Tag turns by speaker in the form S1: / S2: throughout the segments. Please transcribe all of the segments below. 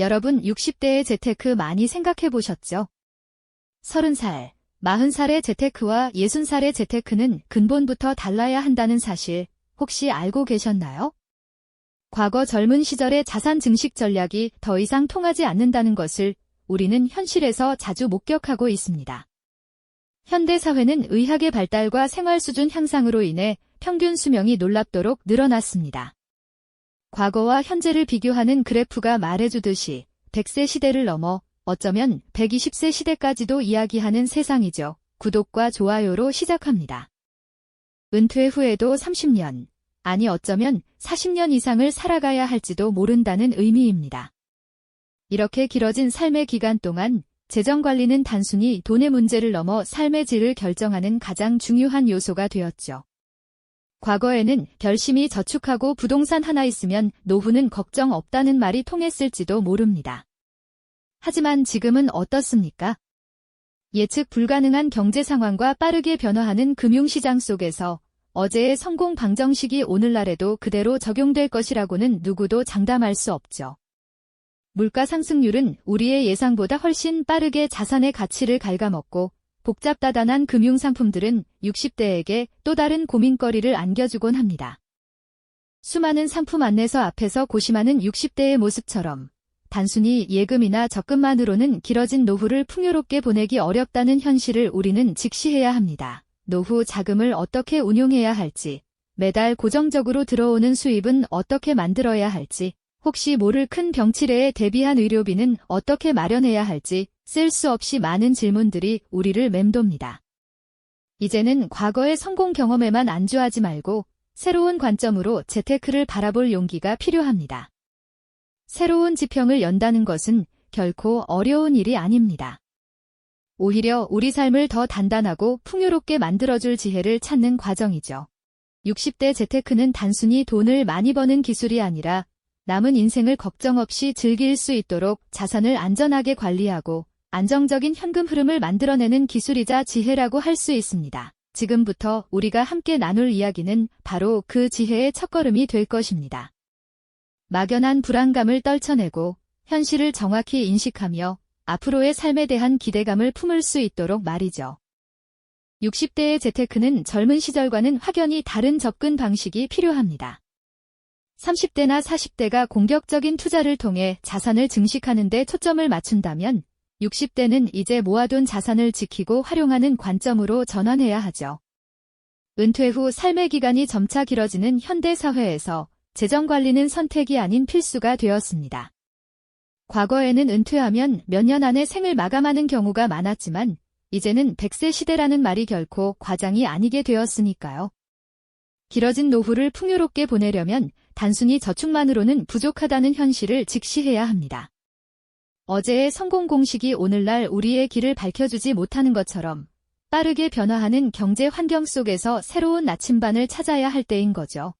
S1: 여러분 60대의 재테크 많이 생각해 보셨죠? 30살, 40살의 재테크와 60살의 재테크는 근본부터 달라야 한다는 사실 혹시 알고 계셨나요? 과거 젊은 시절의 자산 증식 전략이 더 이상 통하지 않는다는 것을 우리는 현실에서 자주 목격하고 있습니다. 현대 사회는 의학의 발달과 생활 수준 향상으로 인해 평균 수명이 놀랍도록 늘어났습니다. 과거와 현재를 비교하는 그래프가 말해주듯이 100세 시대를 넘어 어쩌면 120세 시대까지도 이야기하는 세상이죠. 구독과 좋아요로 시작합니다. 은퇴 후에도 30년, 아니 어쩌면 40년 이상을 살아가야 할지도 모른다는 의미입니다. 이렇게 길어진 삶의 기간 동안 재정관리는 단순히 돈의 문제를 넘어 삶의 질을 결정하는 가장 중요한 요소가 되었죠. 과거에는 열심히 저축하고 부동산 하나 있으면 노후는 걱정 없다는 말이 통했을지도 모릅니다. 하지만 지금은 어떻습니까? 예측 불가능한 경제 상황과 빠르게 변화하는 금융시장 속에서 어제의 성공 방정식이 오늘날에도 그대로 적용될 것이라고는 누구도 장담할 수 없죠. 물가 상승률은 우리의 예상보다 훨씬 빠르게 자산의 가치를 갉아먹고 복잡다단한 금융상품들은 60대에게 또 다른 고민거리를 안겨주곤 합니다. 수많은 상품 안내서 앞에서 고심하는 60대의 모습처럼 단순히 예금이나 적금만으로는 길어진 노후를 풍요롭게 보내기 어렵다는 현실을 우리는 직시해야 합니다. 노후 자금을 어떻게 운용해야 할지, 매달 고정적으로 들어오는 수입은 어떻게 만들어야 할지, 혹시 모를 큰 병치레에 대비한 의료비는 어떻게 마련해야 할지 쓸 수 없이 많은 질문들이 우리를 맴돕니다. 이제는 과거의 성공 경험에만 안주하지 말고 새로운 관점으로 재테크를 바라볼 용기가 필요합니다. 새로운 지평을 연다는 것은 결코 어려운 일이 아닙니다. 오히려 우리 삶을 더 단단하고 풍요롭게 만들어줄 지혜를 찾는 과정이죠. 60대 재테크는 단순히 돈을 많이 버는 기술이 아니라 남은 인생을 걱정 없이 즐길 수 있도록 자산을 안전하게 관리하고 안정적인 현금 흐름을 만들어내는 기술이자 지혜라고 할 수 있습니다. 지금부터 우리가 함께 나눌 이야기는 바로 그 지혜의 첫걸음이 될 것입니다. 막연한 불안감을 떨쳐내고 현실을 정확히 인식하며 앞으로의 삶에 대한 기대감을 품을 수 있도록 말이죠. 60대의 재테크는 젊은 시절과는 확연히 다른 접근 방식이 필요합니다. 30대나 40대가 공격적인 투자를 통해 자산을 증식하는 데 초점을 맞춘다면 60대는 이제 모아둔 자산을 지키고 활용하는 관점으로 전환해야 하죠. 은퇴 후 삶의 기간이 점차 길어지는 현대 사회에서 재정관리는 선택이 아닌 필수가 되었습니다. 과거에는 은퇴하면 몇 년 안에 생을 마감하는 경우가 많았지만 이제는 100세 시대라는 말이 결코 과장이 아니게 되었으니까요. 길어진 노후를 풍요롭게 보내려면 단순히 저축만으로는 부족하다는 현실을 직시해야 합니다. 어제의 성공 공식이 오늘날 우리의 길을 밝혀주지 못하는 것처럼 빠르게 변화하는 경제 환경 속에서 새로운 나침반을 찾아야 할 때인 거죠.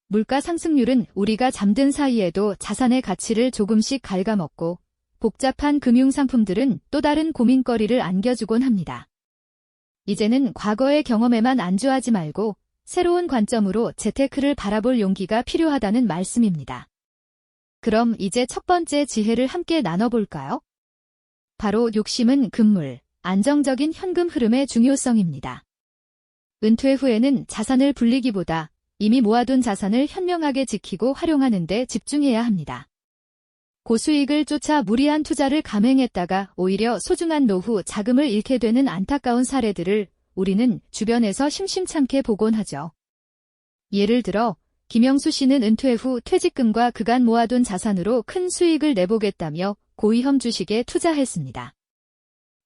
S1: 물가 상승률은 우리가 잠든 사이에도 자산의 가치를 조금씩 갉아먹고 복잡한 금융상품들은 또 다른 고민거리를 안겨주곤 합니다. 이제는 과거의 경험에만 안주하지 말고 새로운 관점으로 재테크를 바라볼 용기가 필요하다는 말씀입니다. 그럼 이제 첫 번째 지혜를 함께 나눠볼까요? 바로 욕심은 금물, 안정적인 현금 흐름의 중요성입니다. 은퇴 후에는 자산을 불리기보다 이미 모아둔 자산을 현명하게 지키고 활용하는 데 집중해야 합니다. 고수익을 쫓아 무리한 투자를 감행했다가 오히려 소중한 노후 자금을 잃게 되는 안타까운 사례들을 우리는 주변에서 심심찮게 보곤 하죠. 예를 들어 김영수 씨는 은퇴 후 퇴직금과 그간 모아둔 자산으로 큰 수익을 내보겠다며 고위험 주식에 투자했습니다.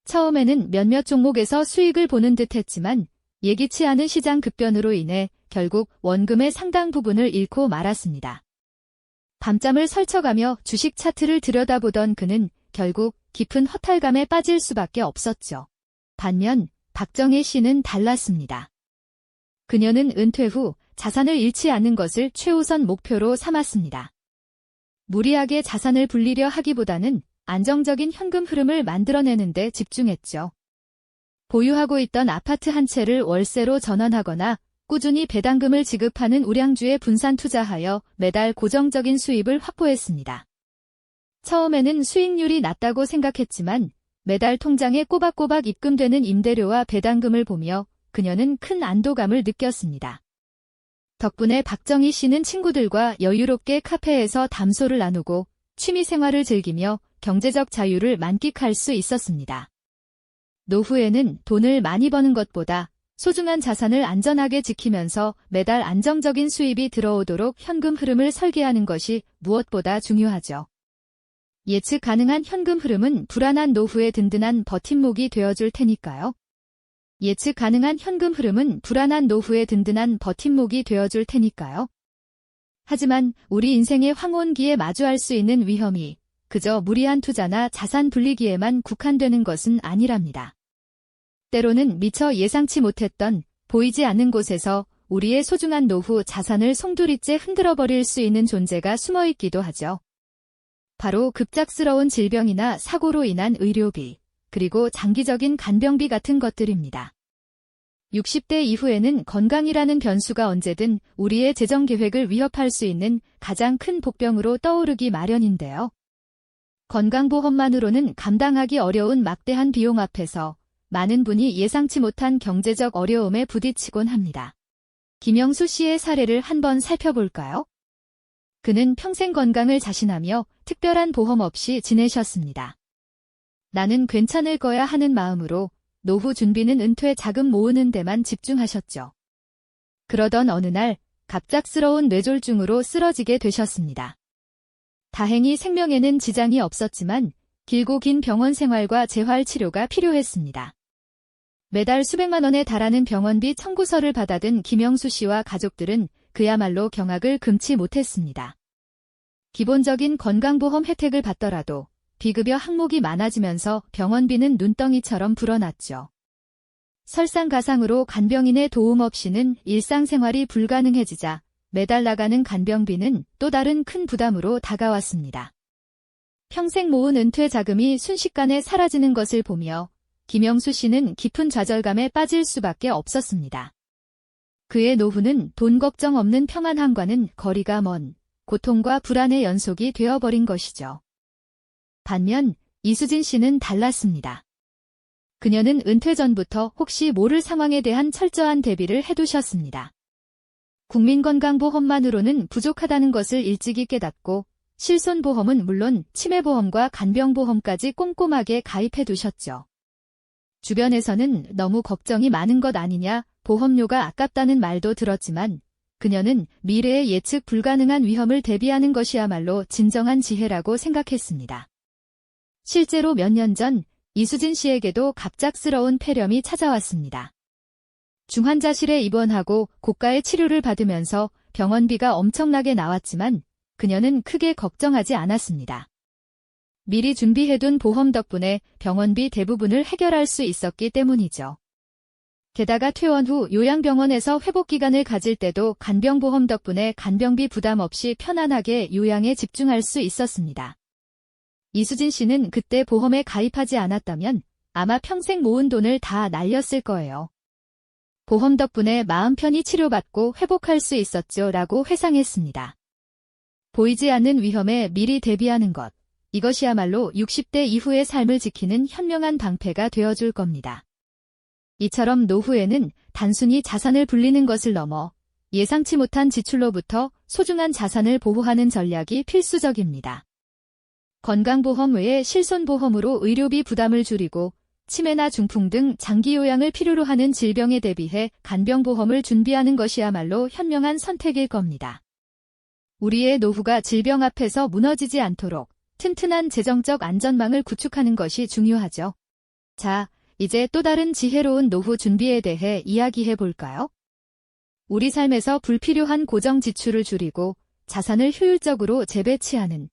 S1: 처음에는 몇몇 종목에서 수익을 보는 듯 했지만 예기치 않은 시장 급변으로 인해 결국 원금의 상당 부분을 잃고 말았습니다. 밤잠을 설쳐가며 주식 차트를 들여다보던 그는 결국 깊은 허탈감에 빠질 수밖에 없었죠. 반면 박정혜 씨는 달랐습니다. 그녀는 은퇴 후 자산을 잃지 않는 것을 최우선 목표로 삼았습니다. 무리하게 자산을 불리려 하기보다는 안정적인 현금 흐름을 만들어내는 데 집중했죠. 보유하고 있던 아파트 한 채를 월세로 전환하거나 꾸준히 배당금을 지급하는 우량주에 분산 투자하여 매달 고정적인 수입을 확보했습니다. 처음에는 수익률이 낮다고 생각했지만 매달 통장에 꼬박꼬박 입금되는 임대료와 배당금을 보며 그녀는 큰 안도감을 느꼈습니다. 덕분에 박정희 씨는 친구들과 여유롭게 카페에서 담소를 나누고 취미생활을 즐기며 경제적 자유를 만끽할 수 있었습니다. 노후에는 돈을 많이 버는 것보다 소중한 자산을 안전하게 지키면서 매달 안정적인 수입이 들어오도록 현금 흐름을 설계하는 것이 무엇보다 중요하죠. 예측 가능한 현금 흐름은 불안한 노후의 든든한 버팀목이 되어줄 테니까요. 예측 가능한 현금 흐름은 불안한 노후의 든든한 버팀목이 되어줄 테니까요. 하지만 우리 인생의 황혼기에 마주할 수 있는 위험이 그저 무리한 투자나 자산 불리기에만 국한되는 것은 아니랍니다. 때로는 미처 예상치 못했던 보이지 않는 곳에서 우리의 소중한 노후 자산을 송두리째 흔들어버릴 수 있는 존재가 숨어있기도 하죠. 바로 급작스러운 질병이나 사고로 인한 의료비, 그리고 장기적인 간병비 같은 것들입니다. 60대 이후에는 건강이라는 변수가 언제든 우리의 재정 계획을 위협할 수 있는 가장 큰 복병으로 떠오르기 마련인데요. 건강보험만으로는 감당하기 어려운 막대한 비용 앞에서 많은 분이 예상치 못한 경제적 어려움에 부딪히곤 합니다. 김영수 씨의 사례를 한번 살펴볼까요? 그는 평생 건강을 자신하며 특별한 보험 없이 지내셨습니다. 나는 괜찮을 거야 하는 마음으로 노후 준비는 은퇴 자금 모으는 데만 집중하셨죠. 그러던 어느 날 갑작스러운 뇌졸중으로 쓰러지게 되셨습니다. 다행히 생명에는 지장이 없었지만 길고 긴 병원 생활과 재활 치료가 필요했습니다. 매달 수백만 원에 달하는 병원비 청구서를 받아든 김영수 씨와 가족들은 그야말로 경악을 금치 못했습니다. 기본적인 건강보험 혜택을 받더라도 비급여 항목이 많아지면서 병원비는 눈덩이처럼 불어났죠. 설상가상으로 간병인의 도움 없이는 일상생활이 불가능해지자 매달 나가는 간병비는 또 다른 큰 부담으로 다가왔습니다. 평생 모은 은퇴 자금이 순식간에 사라지는 것을 보며 김영수 씨는 깊은 좌절감에 빠질 수밖에 없었습니다. 그의 노후는 돈 걱정 없는 평안함과는 거리가 먼 고통과 불안의 연속이 되어버린 것이죠. 반면 이수진 씨는 달랐습니다. 그녀는 은퇴 전부터 혹시 모를 상황에 대한 철저한 대비를 해두셨습니다. 국민건강보험만으로는 부족하다는 것을 일찍이 깨닫고 실손보험은 물론 치매보험과 간병보험까지 꼼꼼하게 가입해두셨죠. 주변에서는 너무 걱정이 많은 것 아니냐, 보험료가 아깝다는 말도 들었지만 그녀는 미래의 예측 불가능한 위험을 대비하는 것이야말로 진정한 지혜라고 생각했습니다. 실제로 몇 년 전 이수진 씨에게도 갑작스러운 폐렴이 찾아왔습니다. 중환자실에 입원하고 고가의 치료를 받으면서 병원비가 엄청나게 나왔지만 그녀는 크게 걱정하지 않았습니다. 미리 준비해둔 보험 덕분에 병원비 대부분을 해결할 수 있었기 때문이죠. 게다가 퇴원 후 요양병원에서 회복기간을 가질 때도 간병보험 덕분에 간병비 부담 없이 편안하게 요양에 집중할 수 있었습니다. 이수진 씨는 그때 보험에 가입하지 않았다면 아마 평생 모은 돈을 다 날렸을 거예요. 보험 덕분에 마음 편히 치료받고 회복할 수 있었죠 라고 회상했습니다. 보이지 않는 위험에 미리 대비하는 것, 이것이야말로 60대 이후의 삶을 지키는 현명한 방패가 되어줄 겁니다. 이처럼 노후에는 단순히 자산을 불리는 것을 넘어 예상치 못한 지출로부터 소중한 자산을 보호하는 전략이 필수적입니다. 건강보험 외에 실손보험으로 의료비 부담을 줄이고 치매나 중풍 등 장기 요양을 필요로 하는 질병에 대비해 간병보험을 준비하는 것이야말로 현명한 선택일 겁니다. 우리의 노후가 질병 앞에서 무너지지 않도록 튼튼한 재정적 안전망을 구축하는 것이 중요하죠. 자, 이제 또 다른 지혜로운 노후 준비에 대해 이야기해 볼까요? 우리 삶에서 불필요한 고정 지출을 줄이고 자산을 효율적으로 재배치하는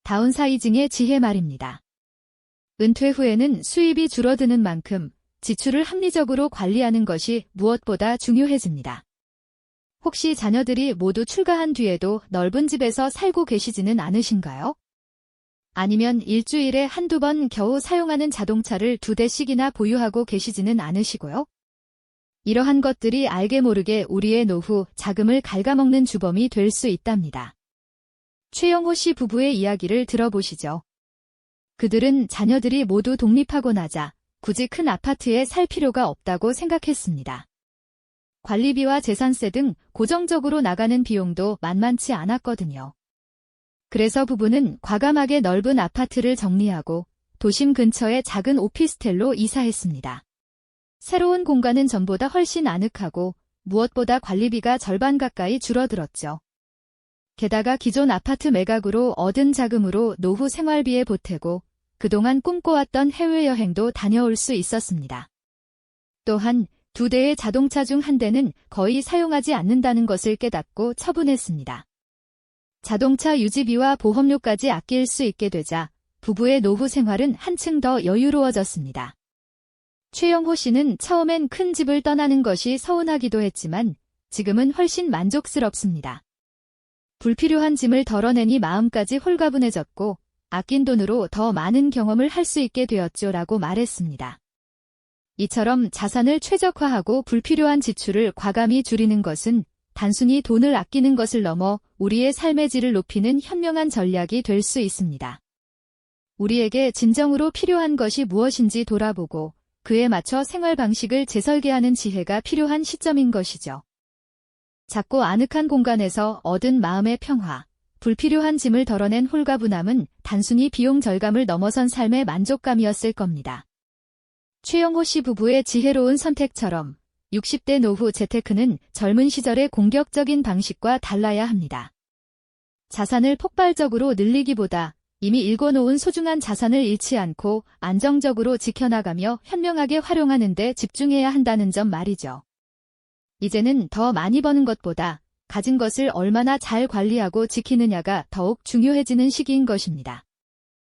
S1: 다운사이징의 지혜 말입니다. 은퇴 후에는 수입이 줄어드는 만큼 지출을 합리적으로 관리하는 것이 무엇보다 중요해집니다. 혹시 자녀들이 모두 출가한 뒤에도 넓은 집에서 살고 계시지는 않으신가요? 아니면 일주일에 한두 번 겨우 사용하는 자동차를 2대씩이나 보유하고 계시지는 않으시고요? 이러한 것들이 알게 모르게 우리의 노후 자금을 갉아먹는 주범이 될 수 있답니다. 최영호 씨 부부의 이야기를 들어보시죠. 그들은 자녀들이 모두 독립하고 나자 굳이 큰 아파트에 살 필요가 없다고 생각했습니다. 관리비와 재산세 등 고정적으로 나가는 비용도 만만치 않았거든요. 그래서 부부는 과감하게 넓은 아파트를 정리하고 도심 근처의 작은 오피스텔로 이사했습니다. 새로운 공간은 전보다 훨씬 아늑하고 무엇보다 관리비가 절반 가까이 줄어들었죠. 게다가 기존 아파트 매각으로 얻은 자금으로 노후 생활비에 보태고 그동안 꿈꿔왔던 해외여행도 다녀올 수 있었습니다. 또한 2대의 자동차 중 1대는 거의 사용하지 않는다는 것을 깨닫고 처분했습니다. 자동차 유지비와 보험료까지 아낄 수 있게 되자 부부의 노후 생활은 한층 더 여유로워졌습니다. 최영호 씨는 처음엔 큰 집을 떠나는 것이 서운하기도 했지만 지금은 훨씬 만족스럽습니다. 불필요한 짐을 덜어내니 마음까지 홀가분해졌고 아낀 돈으로 더 많은 경험을 할 수 있게 되었죠 라고 말했습니다. 이처럼 자산을 최적화하고 불필요한 지출을 과감히 줄이는 것은 단순히 돈을 아끼는 것을 넘어 우리의 삶의 질을 높이는 현명한 전략이 될 수 있습니다. 우리에게 진정으로 필요한 것이 무엇인지 돌아보고 그에 맞춰 생활 방식을 재설계하는 지혜가 필요한 시점인 것이죠. 작고 아늑한 공간에서 얻은 마음의 평화, 불필요한 짐을 덜어낸 홀가분함은 단순히 비용 절감을 넘어선 삶의 만족감이었을 겁니다. 최영호 씨 부부의 지혜로운 선택처럼 60대 노후 재테크는 젊은 시절의 공격적인 방식과 달라야 합니다. 자산을 폭발적으로 늘리기보다 이미 일궈놓은 소중한 자산을 잃지 않고 안정적으로 지켜나가며 현명하게 활용하는 데 집중해야 한다는 점 말이죠. 이제는 더 많이 버는 것보다 가진 것을 얼마나 잘 관리하고 지키느냐가 더욱 중요해지는 시기인 것입니다.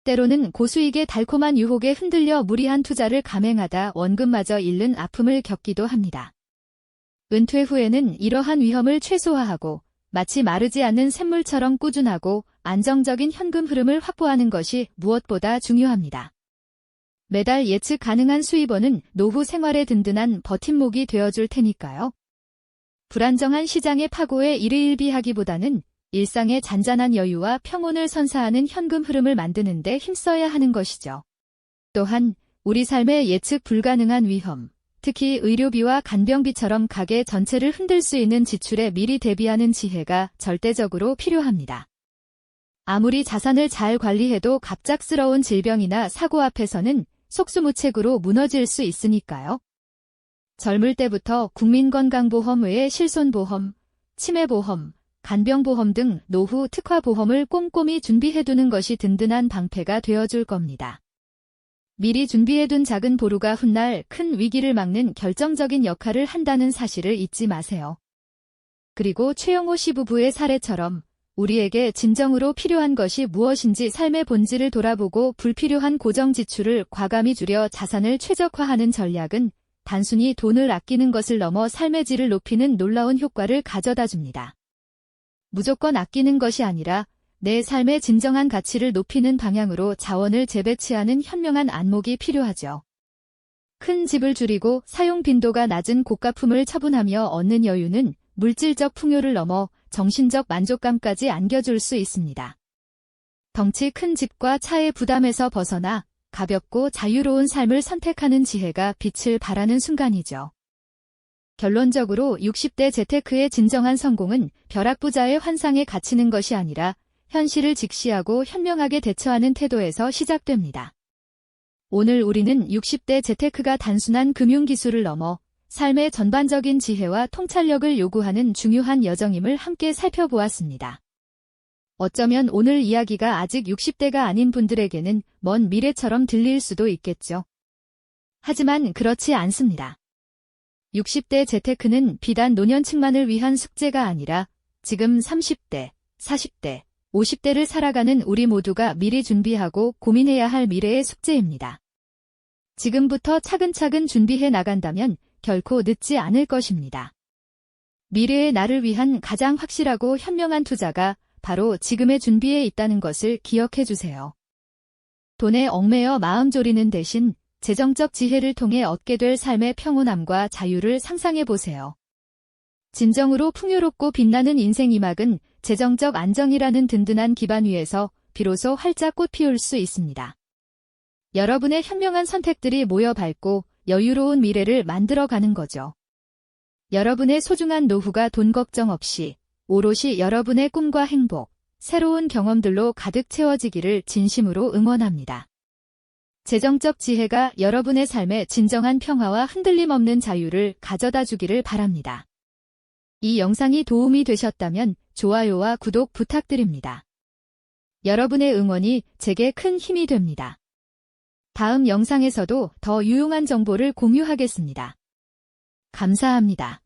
S1: 때로는 고수익의 달콤한 유혹에 흔들려 무리한 투자를 감행하다 원금마저 잃는 아픔을 겪기도 합니다. 은퇴 후에는 이러한 위험을 최소화하고 마치 마르지 않는 샘물처럼 꾸준하고 안정적인 현금 흐름을 확보하는 것이 무엇보다 중요합니다. 매달 예측 가능한 수입원은 노후 생활의 든든한 버팀목이 되어줄 테니까요. 불안정한 시장의 파고에 일희일비하기보다는 일상의 잔잔한 여유와 평온을 선사하는 현금 흐름을 만드는 데 힘써야 하는 것이죠. 또한 우리 삶의 예측 불가능한 위험, 특히 의료비와 간병비처럼 가계 전체를 흔들 수 있는 지출에 미리 대비하는 지혜가 절대적으로 필요합니다. 아무리 자산을 잘 관리해도 갑작스러운 질병이나 사고 앞에서는 속수무책으로 무너질 수 있으니까요. 젊을 때부터 국민건강보험 외에 실손보험, 치매보험, 간병보험 등 노후 특화보험을 꼼꼼히 준비해두는 것이 든든한 방패가 되어줄 겁니다. 미리 준비해둔 작은 보루가 훗날 큰 위기를 막는 결정적인 역할을 한다는 사실을 잊지 마세요. 그리고 최영호 씨 부부의 사례처럼 우리에게 진정으로 필요한 것이 무엇인지 삶의 본질을 돌아보고 불필요한 고정 지출을 과감히 줄여 자산을 최적화하는 전략은 단순히 돈을 아끼는 것을 넘어 삶의 질을 높이는 놀라운 효과를 가져다 줍니다. 무조건 아끼는 것이 아니라 내 삶의 진정한 가치를 높이는 방향으로 자원을 재배치하는 현명한 안목이 필요하죠. 큰 집을 줄이고 사용 빈도가 낮은 고가품을 처분하며 얻는 여유는 물질적 풍요를 넘어 정신적 만족감까지 안겨줄 수 있습니다. 덩치 큰 집과 차의 부담에서 벗어나 가볍고 자유로운 삶을 선택하는 지혜가 빛을 발하는 순간이죠. 결론적으로 60대 재테크의 진정한 성공은 벼락부자의 환상에 갇히는 것이 아니라 현실을 직시하고 현명하게 대처하는 태도에서 시작됩니다. 오늘 우리는 60대 재테크가 단순한 금융기술을 넘어 삶의 전반적인 지혜와 통찰력을 요구하는 중요한 여정임을 함께 살펴보았습니다. 어쩌면 오늘 이야기가 아직 60대가 아닌 분들에게는 먼 미래처럼 들릴 수도 있겠죠. 하지만 그렇지 않습니다. 60대 재테크는 비단 노년층만을 위한 숙제가 아니라 지금 30대, 40대, 50대를 살아가는 우리 모두가 미리 준비하고 고민해야 할 미래의 숙제입니다. 지금부터 차근차근 준비해 나간다면 결코 늦지 않을 것입니다. 미래의 나를 위한 가장 확실하고 현명한 투자가 바로 지금의 준비에 있다는 것을 기억해 주세요. 돈에 얽매여 마음 졸이는 대신 재정적 지혜를 통해 얻게 될 삶의 평온함과 자유를 상상해 보세요. 진정으로 풍요롭고 빛나는 인생 이막은 재정적 안정이라는 든든한 기반 위에서 비로소 활짝 꽃 피울 수 있습니다. 여러분의 현명한 선택들이 모여 밝고 여유로운 미래를 만들어가는 거죠. 여러분의 소중한 노후가 돈 걱정 없이 오롯이 여러분의 꿈과 행복, 새로운 경험들로 가득 채워지기를 진심으로 응원합니다. 재정적 지혜가 여러분의 삶에 진정한 평화와 흔들림 없는 자유를 가져다 주기를 바랍니다. 이 영상이 도움이 되셨다면 좋아요와 구독 부탁드립니다. 여러분의 응원이 제게 큰 힘이 됩니다. 다음 영상에서도 더 유용한 정보를 공유하겠습니다. 감사합니다.